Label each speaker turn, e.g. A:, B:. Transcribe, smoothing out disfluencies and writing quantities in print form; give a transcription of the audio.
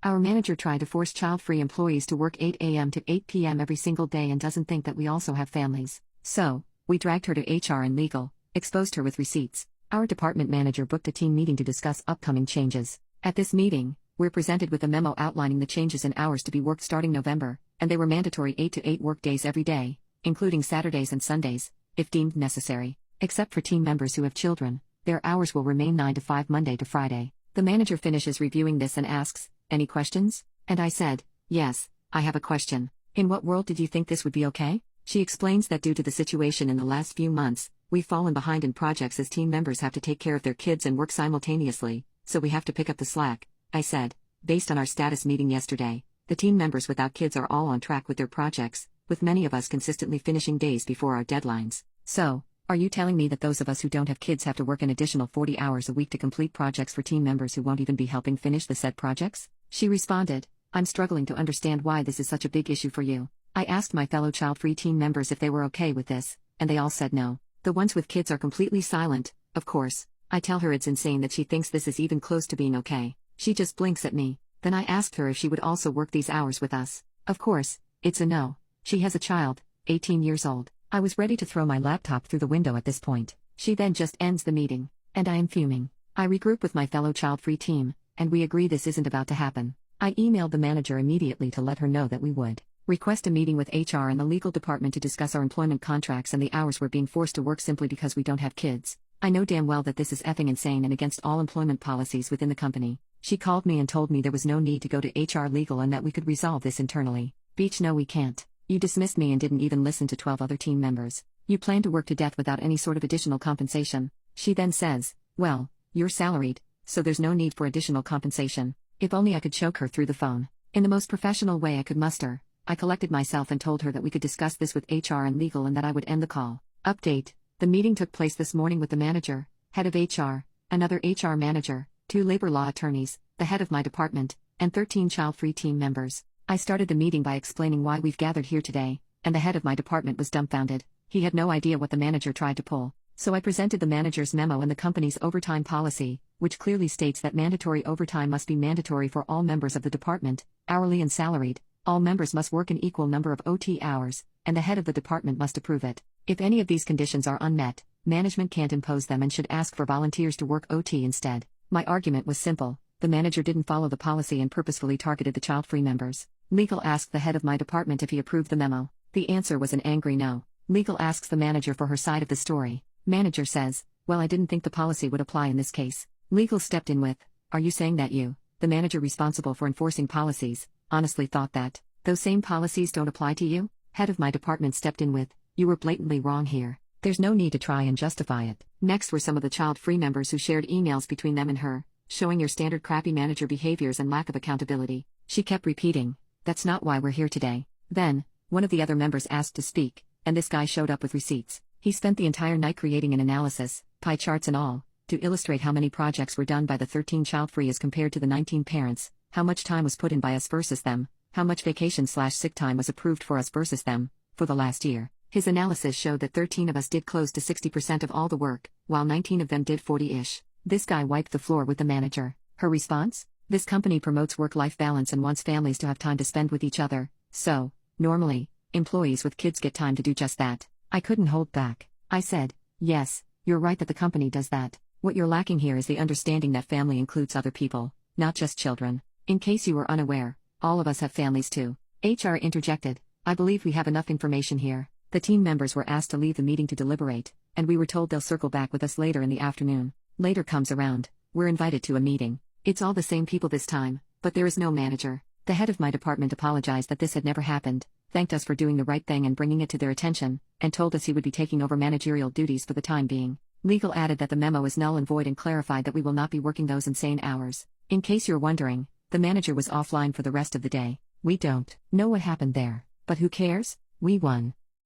A: Our manager tried to force child-free employees to work 8 a.m. to 8 p.m. every single day and doesn't think that we also have families. So, we dragged her to HR and legal, exposed her with receipts. Our department manager booked a team meeting to discuss upcoming changes. At this meeting, we're presented with a memo outlining the changes in hours to be worked starting November, and they were mandatory 8 to 8 work days every day, including Saturdays and Sundays, if deemed necessary. Except for team members who have children, their hours will remain 9 to 5 Monday to Friday. The manager finishes reviewing this and asks, "Any questions?" And I said, "Yes, I have a question. In what world did you think this would be okay?" She explains that due to the situation in the last few months, we've fallen behind in projects as team members have to take care of their kids and work simultaneously, so we have to pick up the slack. I said, "Based on our status meeting yesterday, the team members without kids are all on track with their projects, with many of us consistently finishing days before our deadlines. So, are you telling me that those of us who don't have kids have to work an additional 40 hours a week to complete projects for team members who won't even be helping finish the said projects?" She responded, "I'm struggling to understand why this is such a big issue for you." I asked my fellow child-free team members if they were okay with this, and they all said no. The ones with kids are completely silent, of course. I tell her it's insane that she thinks this is even close to being okay. She just blinks at me. Then I asked her if she would also work these hours with us. Of course, it's a no. She has a child, 18 years old. I was ready to throw my laptop through the window at this point. She then just ends the meeting, and I am fuming. I regroup with my fellow child-free team, and we agree this isn't about to happen. I emailed the manager immediately to let her know that we would request a meeting with HR and the legal department to discuss our employment contracts and the hours we're being forced to work simply because we don't have kids. I know damn well that this is effing insane and against all employment policies within the company. She called me and told me there was no need to go to HR legal and that we could resolve this internally. Beach, no, we can't. You dismissed me and didn't even listen to 12 other team members. You plan to work to death without any sort of additional compensation. She then says, "Well, you're salaried, so there's no need for additional compensation." If only I could choke her through the phone. In the most professional way I could muster, I collected myself and told her that we could discuss this with HR and legal and that I would end the call. Update: the meeting took place this morning with the manager, head of HR, another HR manager, 2 labor law attorneys, the head of my department, and 13 child-free team members. I started the meeting by explaining why we've gathered here today, and the head of my department was dumbfounded. He had no idea what the manager tried to pull. So I presented the manager's memo and the company's overtime policy, which clearly states that mandatory overtime must be mandatory for all members of the department, hourly and salaried. All members must work an equal number of OT hours, and the head of the department must approve it. If any of these conditions are unmet, management can't impose them and should ask for volunteers to work OT instead. My argument was simple: the manager didn't follow the policy and purposefully targeted the child-free members. Legal asked the head of my department if he approved the memo. The answer was an angry no. Legal asks the manager for her side of the story. Manager says, "Well, I didn't think the policy would apply in this case." Legal stepped in with, "Are you saying that you, the manager responsible for enforcing policies, honestly thought that those same policies don't apply to you?" Head of my department stepped in with, "You were blatantly wrong here. There's no need to try and justify it." Next were some of the child-free members who shared emails between them and her, showing your standard crappy manager behaviors and lack of accountability. She kept repeating, "That's not why we're here today." Then, one of the other members asked to speak, and this guy showed up with receipts. He spent the entire night creating an analysis, pie charts and all, to illustrate how many projects were done by the 13 child-free as compared to the 19 parents, how much time was put in by us versus them, how much vacation/sick time was approved for us versus them, for the last year. His analysis showed that 13 of us did close to 60% of all the work, while 19 of them did 40-ish. This guy wiped the floor with the manager. Her response? "This company promotes work-life balance and wants families to have time to spend with each other, so, normally, employees with kids get time to do just that." I couldn't hold back. I said, "Yes, you're right that the company does that. What you're lacking here is the understanding that family includes other people, not just children. In case you were unaware, all of us have families too." HR interjected, "I believe we have enough information here." The team members were asked to leave the meeting to deliberate, and we were told they'll circle back with us later in the afternoon. Later comes around, we're invited to a meeting. It's all the same people this time, but there is no manager. The head of my department apologized that this had never happened, thanked us for doing the right thing and bringing it to their attention, and told us he would be taking over managerial duties for the time being. Legal added that the memo is null and void and clarified that we will not be working those insane hours. In case you're wondering, the manager was offline for the rest of the day. We don't know what happened there, but who cares? We won.